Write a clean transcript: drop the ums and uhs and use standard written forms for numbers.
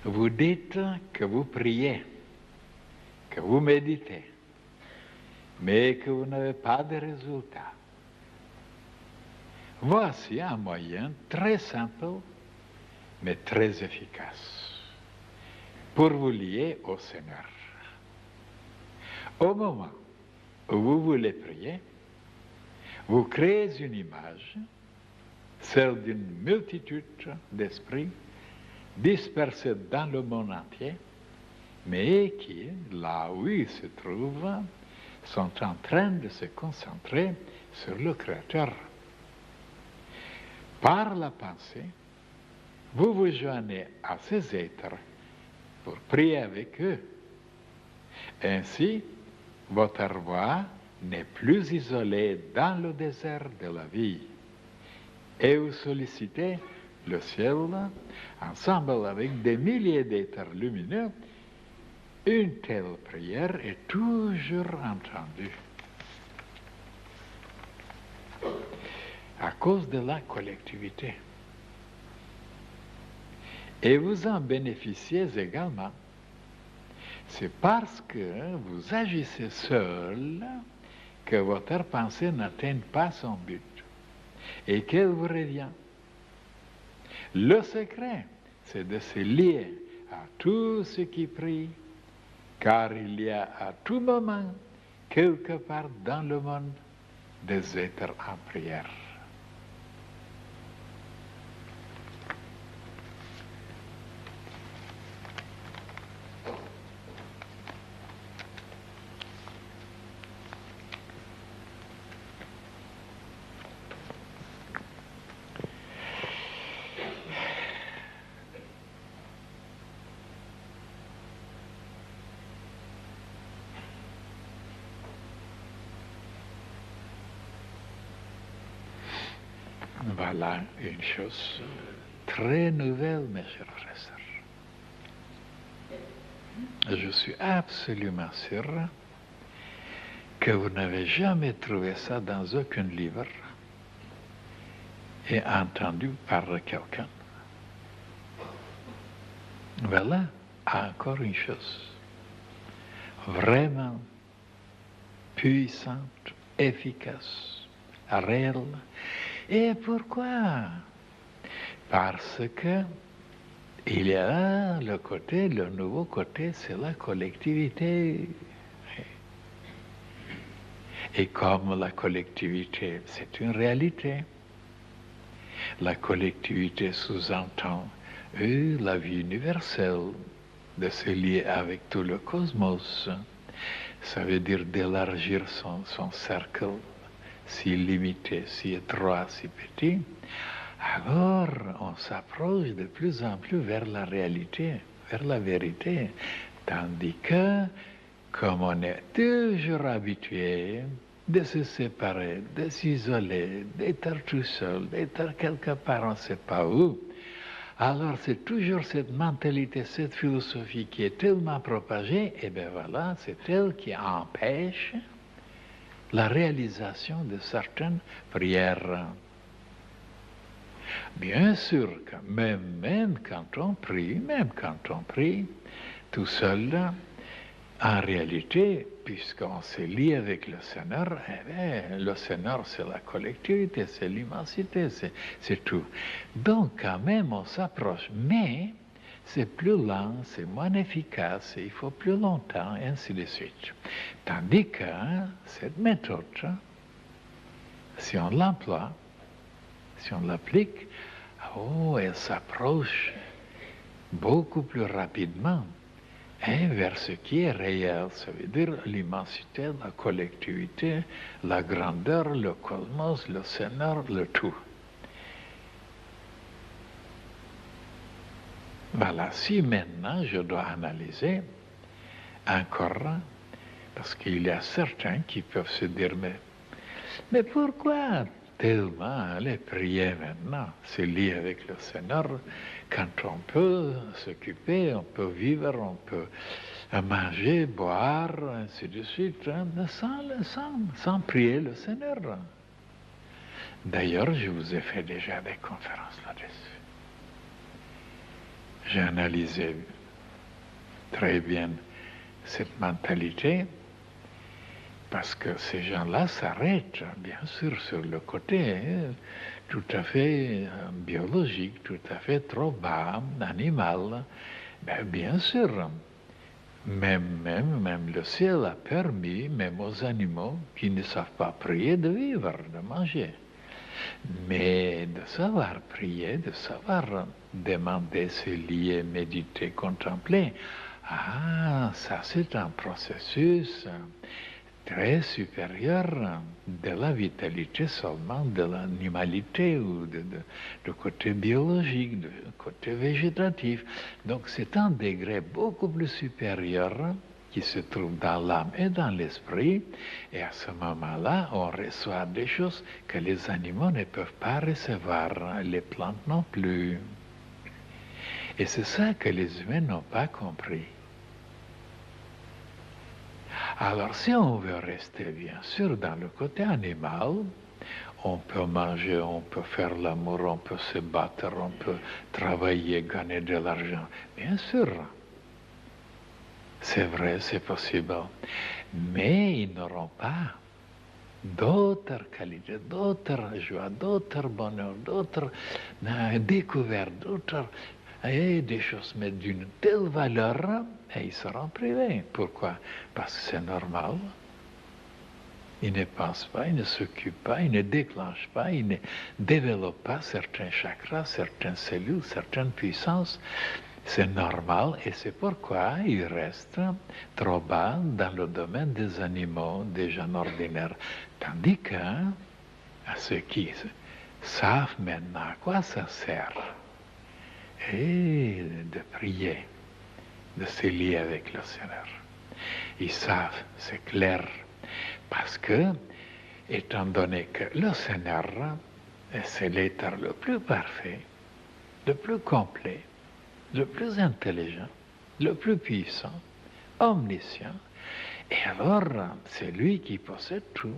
Vous dites que vous priez, que vous méditez, mais que vous n'avez pas de résultat. Voici un moyen très simple, mais très efficace, pour vous lier au Seigneur. Au moment où vous voulez prier, vous créez une image, celle d'une multitude d'esprits dispersés dans le monde entier, mais qui, là où ils se trouvent, sont en train de se concentrer sur le Créateur. Par la pensée, vous vous joignez à ces êtres pour prier avec eux. Ainsi, votre voix n'est plus isolée dans le désert de la vie. Et vous sollicitez le ciel ensemble avec des milliers d'êtres lumineux. Une telle prière est toujours entendue. À cause de la collectivité. Et vous en bénéficiez également. C'est parce que vous agissez seul que votre pensée n'atteint pas son but et qu'elle vous revient. Le secret, c'est de se lier à tous ceux qui prient, car il y a à tout moment, quelque part dans le monde, des êtres en prière. Voilà une chose très nouvelle, mes chers frères et sœurs. Je suis absolument sûr que vous n'avez jamais trouvé ça dans aucun livre et entendu par quelqu'un. Voilà encore une chose vraiment puissante, efficace, réelle. Et pourquoi? Parce que il y a le nouveau côté, c'est la collectivité. Et comme la collectivité, c'est une réalité, la collectivité sous-entend la vie universelle, de se lier avec tout le cosmos. Ça veut dire d'élargir son cercle, si limité, si étroit, si petit. Alors, on s'approche de plus en plus vers la réalité, vers la vérité. Tandis que, comme on est toujours habitué de se séparer, de s'isoler, d'être tout seul, d'être quelque part, on ne sait pas où, alors c'est toujours cette mentalité, cette philosophie qui est tellement propagée, et bien voilà, c'est elle qui empêche la réalisation de certaines prières. Bien sûr que même quand on prie tout seul, en réalité, puisqu'on se lie avec le Seigneur, eh bien, le Seigneur c'est la collectivité, c'est l'immensité, c'est tout. Donc quand même on s'approche, mais c'est plus lent, c'est moins efficace, il faut plus longtemps, et ainsi de suite. Tandis que cette méthode, si on l'emploie, si on l'applique, elle s'approche beaucoup plus rapidement vers ce qui est réel, ça veut dire l'immensité, la collectivité, la grandeur, le cosmos, le Seigneur, le tout. Voilà, si maintenant je dois analyser encore, parce qu'il y a certains qui peuvent se dire, mais pourquoi tellement aller prier maintenant, se lier avec le Seigneur, quand on peut s'occuper, on peut vivre, on peut manger, boire, ainsi de suite, sans prier le Seigneur. D'ailleurs, je vous ai fait déjà des conférences là-dessus. J'ai analysé très bien cette mentalité, parce que ces gens-là s'arrêtent, bien sûr, sur le côté tout à fait biologique, tout à fait trop bas, animal. Ben, bien sûr, même le ciel a permis, même aux animaux qui ne savent pas prier, de vivre, de manger. Mais de savoir prier, de savoir demander, se lier, méditer, contempler, ah, ça c'est un processus très supérieur de la vitalité seulement de l'animalité ou de côté biologique, de côté végétatif. Donc c'est un degré beaucoup plus supérieur qui se trouve dans l'âme et dans l'esprit, et à ce moment-là, on reçoit des choses que les animaux ne peuvent pas recevoir, les plantes non plus. Et c'est ça que les humains n'ont pas compris. Alors, si on veut rester, bien sûr, dans le côté animal, on peut manger, on peut faire l'amour, on peut se battre, on peut travailler, gagner de l'argent. Bien sûr, c'est vrai, c'est possible. Mais ils n'auront pas d'autres qualités, d'autres joies, d'autres bonheurs, d'autres découvertes, d'autres des choses, mais d'une telle valeur, et ils seront privés. Pourquoi? Parce que c'est normal. Ils ne pensent pas, ils ne s'occupent pas, ils ne déclenchent pas, ils ne développent pas certains chakras, certaines cellules, certaines puissances. C'est normal et c'est pourquoi ils restent trop bas dans le domaine des animaux, des gens ordinaires. Tandis que, à ceux qui savent maintenant à quoi ça sert, et de prier, de se lier avec le Seigneur. Ils savent, c'est clair, parce que, étant donné que le Seigneur, c'est l'être le plus parfait, le plus complet, le plus intelligent, le plus puissant, omniscient, et alors c'est lui qui possède tout.